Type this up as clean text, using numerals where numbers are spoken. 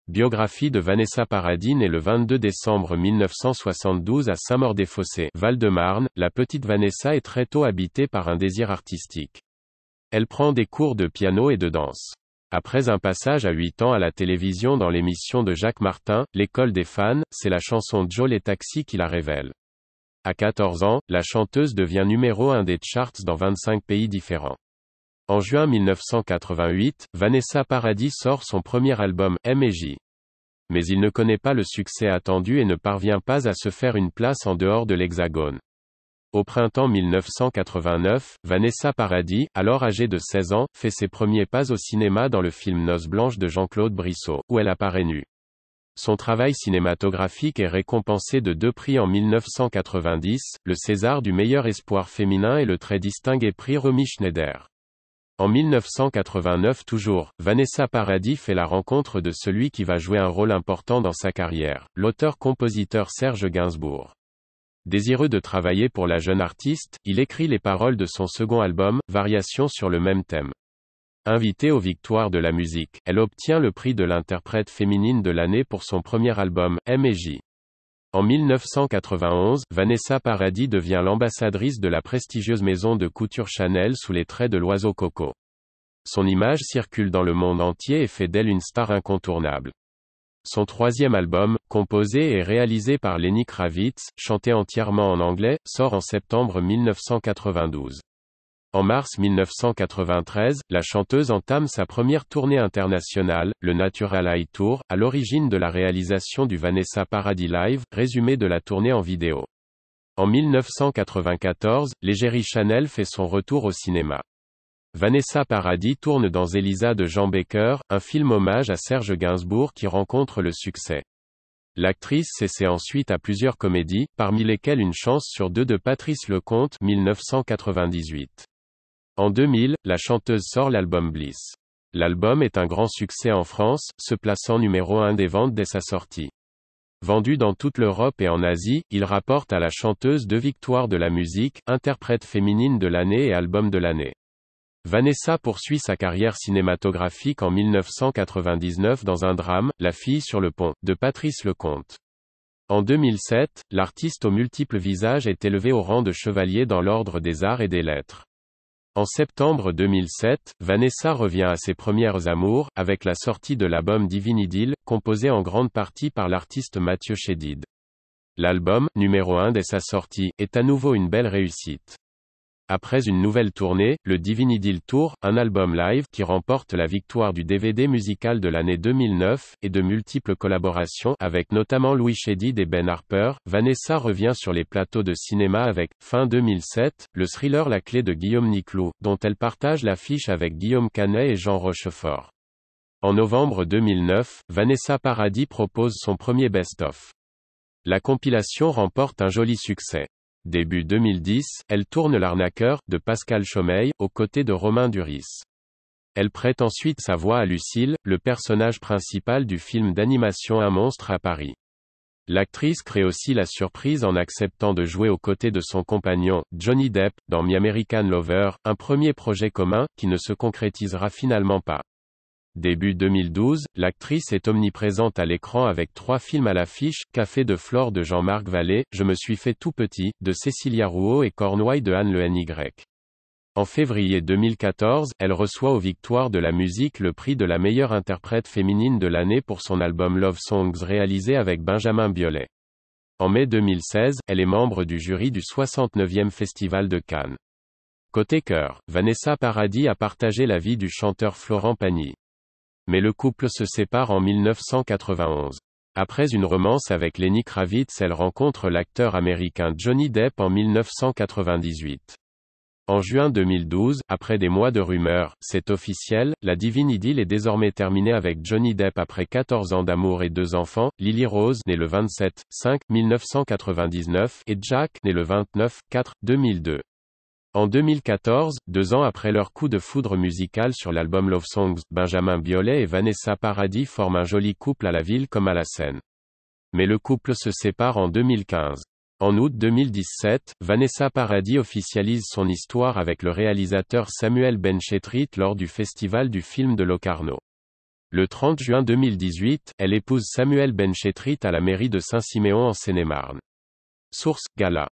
Biographie de Vanessa Paradis née le 22 décembre 1972 à Saint-Maur-des-Fossés, Val-de-Marne, la petite Vanessa est très tôt habitée par un désir artistique. Elle prend des cours de piano et de danse. Après un passage à 8 ans à la télévision dans l'émission de Jacques Martin, L'école des fans, c'est la chanson Joe les taxis qui la révèle. À 14 ans, la chanteuse devient numéro 1 des charts dans 25 pays différents. En juin 1988, Vanessa Paradis sort son premier album, M&J. Mais il ne connaît pas le succès attendu et ne parvient pas à se faire une place en dehors de l'Hexagone. Au printemps 1989, Vanessa Paradis, alors âgée de 16 ans, fait ses premiers pas au cinéma dans le film Noces blanches de Jean-Claude Brissot, où elle apparaît nue. Son travail cinématographique est récompensé de 2 prix en 1990, le César du meilleur espoir féminin et le très distingué prix Romy Schneider. En 1989 toujours, Vanessa Paradis fait la rencontre de celui qui va jouer un rôle important dans sa carrière, l'auteur-compositeur Serge Gainsbourg. Désireux de travailler pour la jeune artiste, il écrit les paroles de son second album, Variations sur le même thème. Invitée aux Victoires de la musique, elle obtient le prix de l'interprète féminine de l'année pour son premier album, M&J. En 1991, Vanessa Paradis devient l'ambassadrice de la prestigieuse maison de couture Chanel sous les traits de l'oiseau Coco. Son image circule dans le monde entier et fait d'elle une star incontournable. Son troisième album, composé et réalisé par Lenny Kravitz, chanté entièrement en anglais, sort en septembre 1992. En mars 1993, la chanteuse entame sa première tournée internationale, le Natural Eye Tour, à l'origine de la réalisation du Vanessa Paradis Live, résumé de la tournée en vidéo. En 1994, l'égérie Chanel fait son retour au cinéma. Vanessa Paradis tourne dans Elisa de Jean Baker, un film hommage à Serge Gainsbourg qui rencontre le succès. L'actrice s'essaie ensuite à plusieurs comédies, parmi lesquelles Une chance sur deux de Patrice Lecomte, 1998. En 2000, la chanteuse sort l'album Bliss. L'album est un grand succès en France, se plaçant numéro 1 des ventes dès sa sortie. Vendu dans toute l'Europe et en Asie, il rapporte à la chanteuse 2 victoires de la musique, interprète féminine de l'année et album de l'année. Vanessa poursuit sa carrière cinématographique en 1999 dans un drame, La fille sur le pont, de Patrice Lecomte. En 2007, l'artiste aux multiples visages est élevé au rang de chevalier dans l'ordre des arts et des lettres. En septembre 2007, Vanessa revient à ses premières amours, avec la sortie de l'album Divine Idylle, composé en grande partie par l'artiste Mathieu Chédid. L'album, numéro 1 dès sa sortie, est à nouveau une belle réussite. Après une nouvelle tournée, le Divine Idylle Tour, un album live qui remporte la victoire du DVD musical de l'année 2009, et de multiples collaborations avec notamment Louis Chédid et Ben Harper, Vanessa revient sur les plateaux de cinéma avec, fin 2007, le thriller La clé de Guillaume Niclou, dont elle partage l'affiche avec Guillaume Canet et Jean Rochefort. En novembre 2009, Vanessa Paradis propose son premier best-of. La compilation remporte un joli succès. Début 2010, elle tourne L'arnaqueur, de Pascal Chomeil, aux côtés de Romain Duris. Elle prête ensuite sa voix à Lucille, le personnage principal du film d'animation Un monstre à Paris. L'actrice crée aussi la surprise en acceptant de jouer aux côtés de son compagnon, Johnny Depp, dans My American Lover, un premier projet commun, qui ne se concrétisera finalement pas. Début 2012, l'actrice est omniprésente à l'écran avec 3 films à l'affiche, Café de Flore de Jean-Marc Vallée, Je me suis fait tout petit, de Cécilia Rouault et Cornouailles de Anne Le Ny. En février 2014, elle reçoit aux Victoires de la musique le prix de la meilleure interprète féminine de l'année pour son album Love Songs réalisé avec Benjamin Biolay. En mai 2016, elle est membre du jury du 69e Festival de Cannes. Côté cœur, Vanessa Paradis a partagé la vie du chanteur Florent Pagny. Mais le couple se sépare en 1991. Après une romance avec Lenny Kravitz, elle rencontre l'acteur américain Johnny Depp en 1998. En juin 2012, après des mois de rumeurs, c'est officiel, la Divine Idylle est désormais terminée avec Johnny Depp après 14 ans d'amour et 2 enfants, Lily Rose, née le 27-5-1999, et Jack, né le 29-4-2002. En 2014, 2 ans après leur coup de foudre musical sur l'album Love Songs, Benjamin Biolay et Vanessa Paradis forment un joli couple à la ville comme à la scène. Mais le couple se sépare en 2015. En août 2017, Vanessa Paradis officialise son histoire avec le réalisateur Samuel Benchetrit lors du festival du film de Locarno. Le 30 juin 2018, elle épouse Samuel Benchetrit à la mairie de Saint-Siméon en Seine-et-Marne. Source: Gala.